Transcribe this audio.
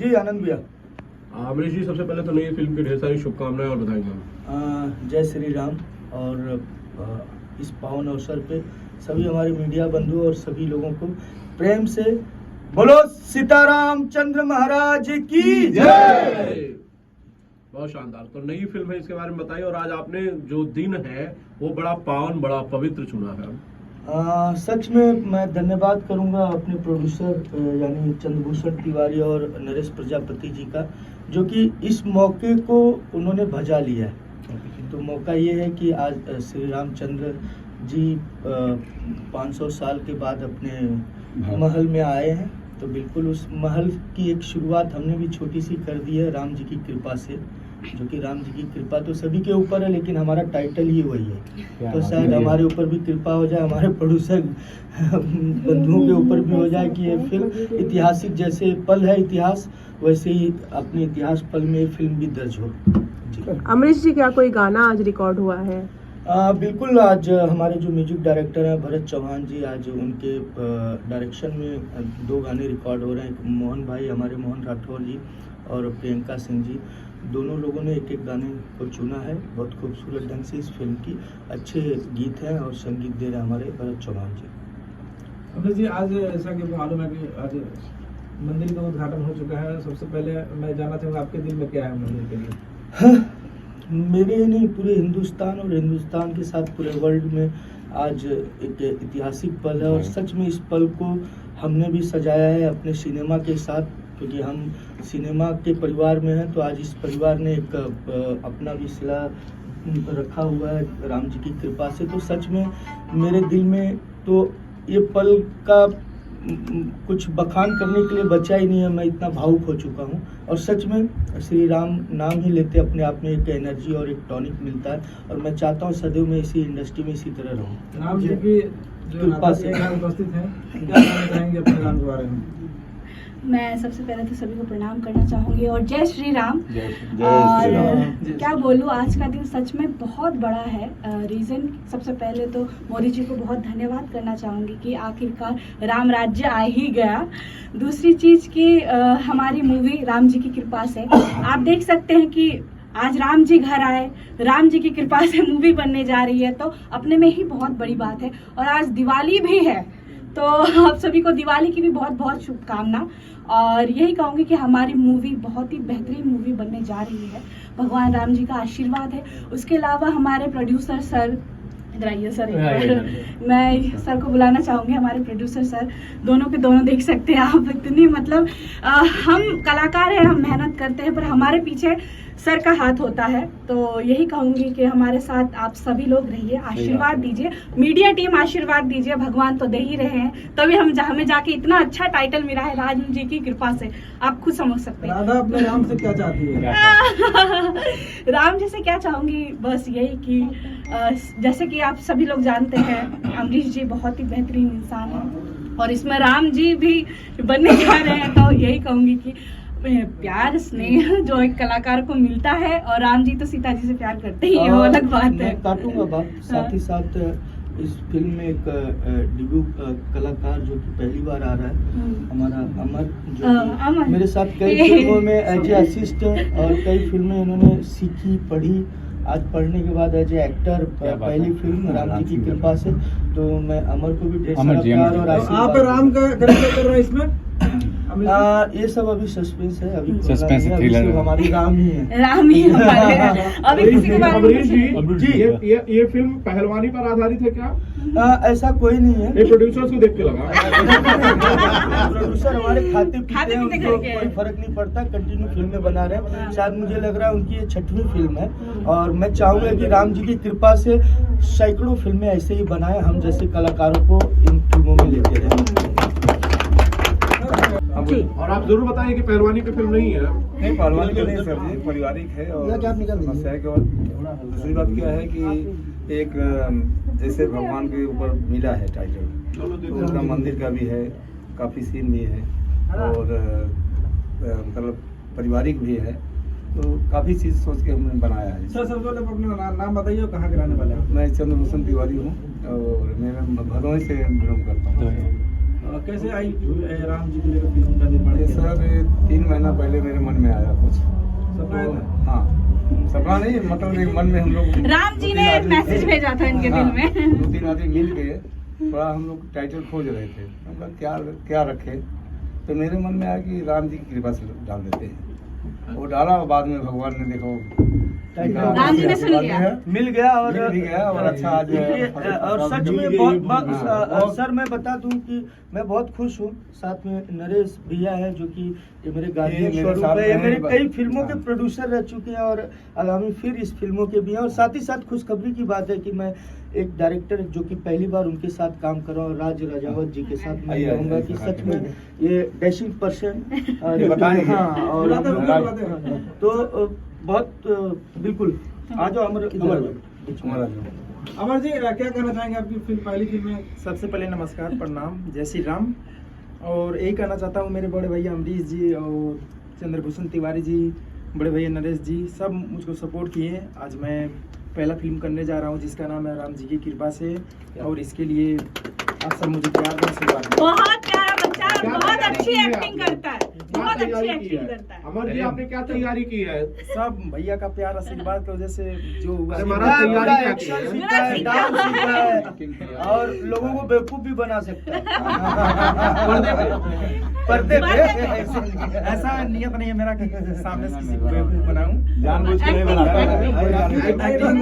जी आनंद भैया। अमरीश जी, सबसे पहले तो नई फिल्म की ढेर सारी शुभकामनाएं और बधाई मैम। जय श्री राम। और इस पावन अवसर पे सभी हमारे मीडिया बंधु और सभी लोगों को प्रेम से बोलो सीताराम चंद्र महाराज की जय। बहुत शानदार। तो नई फिल्म है, इसके बारे में बताइए। और आज आपने जो दिन है वो बड़ा पावन, बड़ा पवित्र चुना है। सच में मैं धन्यवाद करूंगा अपने प्रोड्यूसर यानी चंद्रभूषण तिवारी और नरेश प्रजापति जी का, जो कि इस मौके को उन्होंने भजा लिया है। तो मौका ये है कि आज श्री रामचंद्र जी 500 साल के बाद अपने महल में आए हैं। तो बिल्कुल उस महल की एक शुरुआत हमने भी छोटी सी कर दी है राम जी की कृपा से, जो कि राम जी की कृपा तो सभी के ऊपर है, लेकिन हमारा टाइटल ही वही है। तो शायद हमारे ऊपर भी कृपा हो जाए, हमारे प्रोड्यूसर बंधुओं के ऊपर भी हो जाए कि ये फिल्म ऐतिहासिक, जैसे पल है इतिहास, वैसे ही अपने इतिहास पल में फिल्म भी दर्ज हो। अमरीश जी, क्या कोई गाना आज रिकॉर्ड हुआ है? बिल्कुल। आज हमारे जो म्यूजिक डायरेक्टर हैं भरत चौहान जी, आज उनके डायरेक्शन में 2 गाने रिकॉर्ड हो रहे हैं। मोहन भाई, हमारे मोहन राठौर जी और प्रियंका सिंह जी, दोनों लोगों ने एक गाने को चुना है। बहुत खूबसूरत ढंग से इस फिल्म की अच्छे गीत हैं और संगीत दे रहे हैं हमारे भरत चौहान जी। अमरीश जी, आज ऐसा कि मालूम है कि आज मंदिर का उद्घाटन हो चुका है। सबसे पहले मैं जानना चाहूँगा आपके दिल में क्या है मंदिर के लिए? मेरे ही नहीं, पूरे हिंदुस्तान और हिंदुस्तान के साथ पूरे वर्ल्ड में आज एक ऐतिहासिक पल है। और सच में इस पल को हमने भी सजाया है अपने सिनेमा के साथ, क्योंकि हम सिनेमा के परिवार में हैं। तो आज इस परिवार ने एक अपना भी सिला रखा हुआ है राम जी की कृपा से। तो सच में मेरे दिल में तो ये पल का कुछ बखान करने के लिए बचा ही नहीं है। मैं इतना भावुक हो चुका हूँ। और सच में श्री राम नाम ही लेते अपने आप में एक एनर्जी और एक टॉनिक मिलता है। और मैं चाहता हूँ सदैव मैं इसी इंडस्ट्री में इसी तरह रहूँ। राम जी की जो कृपा से उपस्थित हैं, क्या कहना चाहेंगे अपने राम के बारे में? मैं सबसे पहले तो सभी को प्रणाम करना चाहूँगी और जय श्री राम। जय क्या बोलूँ, आज का दिन सच में बहुत बड़ा है। रीज़न सबसे पहले तो मोदी जी को बहुत धन्यवाद करना चाहूँगी कि आखिरकार राम राज्य आ ही गया। दूसरी चीज़ कि हमारी मूवी राम जी की कृपा से आप देख सकते हैं कि आज राम जी घर आए, राम जी की कृपा से मूवी बनने जा रही है, तो अपने में ही बहुत बड़ी बात है। और आज दिवाली भी है, तो आप सभी को दिवाली की भी बहुत बहुत शुभकामना। और यही कहूँगी कि हमारी मूवी बहुत ही बेहतरीन मूवी बनने जा रही है। भगवान राम जी का आशीर्वाद है। उसके अलावा हमारे प्रोड्यूसर सर, इधर आइए सर, मैं सर को बुलाना चाहूँगी। हमारे प्रोड्यूसर सर दोनों के दोनों देख सकते हैं आप, इतनी मतलब हम कलाकार हैं, हम मेहनत करते हैं, पर हमारे पीछे सर का हाथ होता है। तो यही कहूँगी कि हमारे साथ आप सभी लोग रहिए, आशीर्वाद दीजिए, मीडिया टीम आशीर्वाद दीजिए। भगवान तो दे ही रहे हैं, तभी हमें जाके इतना अच्छा टाइटल मिला है राम जी की कृपा से। आप खुद समझ सकते हैं। राधा अपने राम से क्या चाहती है? राम जी से क्या चाहूँगी, बस यही कि जैसे कि आप सभी लोग जानते हैं अमरीश जी बहुत ही बेहतरीन इंसान है और इसमें राम जी भी बनने जा रहे हैं। तो यही कहूँगी कि प्यार स्नेह जो एक कलाकार को मिलता है, और राम जी तो सीता जी से प्यार करते ही है, वो अलग बात है। मैं काटूंगा बात। साथ ही साथ इस फिल्म में एक डेब्यू कलाकार जो कि पहली बार आ रहा है, हमारा अमर, जो मेरे साथ कई फिल्मों में एज ए असिस्ट और कई फिल्में इन्होंने सीखी पढ़ी। आज पढ़ने के बाद एज ए एक्टर पहली फिल्म राम जी की कृपा से। तो मैं अमर को भी ढेर सारा प्यार और आप राम का कैरेक्टर कर रहे हैं इसमें? ये सब अभी सस्पेंस है, अभी सस्पेंस थ्रिलर है। हमारी राम ही है, राम ही हमारे हैं। अभी किसी के बारे में अमरीश जी, ये फिल्म पहलवानी पर आधारित है क्या? ऐसा कोई नहीं है। ये प्रोड्यूसर्स को देख के लगा। प्रोड्यूसर हमारे खाते पीते हैं, उनको कोई फर्क नहीं पड़ता, कंटिन्यू फिल्में बना रहे हैं। शायद मुझे लग रहा है उनकी ये 6वीं फिल्म है। और मैं चाहूंगा कि राम जी की कृपा से सैकड़ों फिल्में ऐसे ही बनाए, हम जैसे कलाकारों को इन फिल्मों में लेते रहे। और आप जरूर बताइए कि पहलवानी पे फिल्म नहीं है। नहीं, पहलवानी का नहीं सर जी, पारिवारिक है। और समस्या है केवल दूसरी बात क्या है कि एक जैसे भगवान के ऊपर मिला है टाइटल, तो उनका मंदिर का भी है, काफ़ी सीन भी है और मतलब पारिवारिक भी है। तो काफ़ी चीज़ सोच के हमने बनाया है। सर सबसे पहले अपना नाम बताइए और कहाँ के रहने वाले हैं? मैं चंद्रभूषण तिवारी हूँ और मैं भदोही से बिलोंग करता हूँ। कैसे आई राम जी को लेकर फिल्म का निर्माण ये किया? सर 3 महीना पहले मेरे मन में आया कुछ। सपना आया था? हाँ, सपना नहीं, मतलब एक मन में हम लोग राम जी ने मैसेज भेजा था इनके दिल में। 2-3 आदमी मिल के थोड़ा हम लोग टाइटल खोज रहे थे। हम कहा क्या रखे, तो मेरे मन में आया कि राम जी की कृपा से डाल देते हैं। वो डाला और बाद में भगवान ने देखो राम जी ने सुन लिया। मिल गया और मिल भी गया और अच्छा आज देखिए, और सच में बहुत सर मैं बता दूं कि मैं बहुत खुश हूँ। साथ में नरेश भैया है जो कि ये मेरे गार्जियन मेरे स्वरूप साथ है। ये में मेरे ही कई फिल्मों के हाँ। प्रोड्यूसर रह चुके हैं और आगामी फिर इस फिल्मों के भी हैं। और साथ ही साथ खुशखबरी की बात है कि मैं एक डायरेक्टर जो कि पहली बार उनके साथ काम कर रहा हूँ, राज राजावत जी के साथ मैं आइए, कहूँगा आइए, कि आइए, सच में ये डैशिंग पर्सन बताएंगे। हाँ, और बुलाते हम हैं, लोग- बुलाते हैं। तो बहुत बिल्कुल आ जाओ हमारा जो अमर जी क्या कहना चाहेंगे आपकी फिल्म पहली फिल्म में? सबसे पहले नमस्कार, प्रणाम, जय श्री राम। और यही कहना चाहता हूँ मेरे बड़े भैया अमरीश जी और चंद्रभूषण तिवारी जी, बड़े भैया नरेश जी, सब मुझको सपोर्ट किए। आज मैं पहला फिल्म करने जा रहा हूँ जिसका नाम है राम जी की कृपा से, और इसके लिए आप सब मुझे प्यार दें, आशीर्वाद दें। बहुत प्यारा बच्चा है, क्या बहुत तैयारी अच्छी की है एक्टिंग आपने? करता है, क्या बहुत अच्छी तैयारी की एक्टिंग है? करता है। अमर जी आपने क्या तैयारी की है? सब भैया का प्यार आशीर्वाद की वजह से जो हुआ अरे है, महाराज, तैयारी पूरा क्या की एक्शन है? सीखा है, डांस सीखा है और लोगों को बेवकूफ भी बना सकता है पर्दे पे? पर्दे पे ऐसा नियत नहीं है मेरा कि सामने से किसी को बेवकूफ बनाऊं। जानबूझ के नहीं Acting बनाता है। करता है। और जानबूझ के- Acting-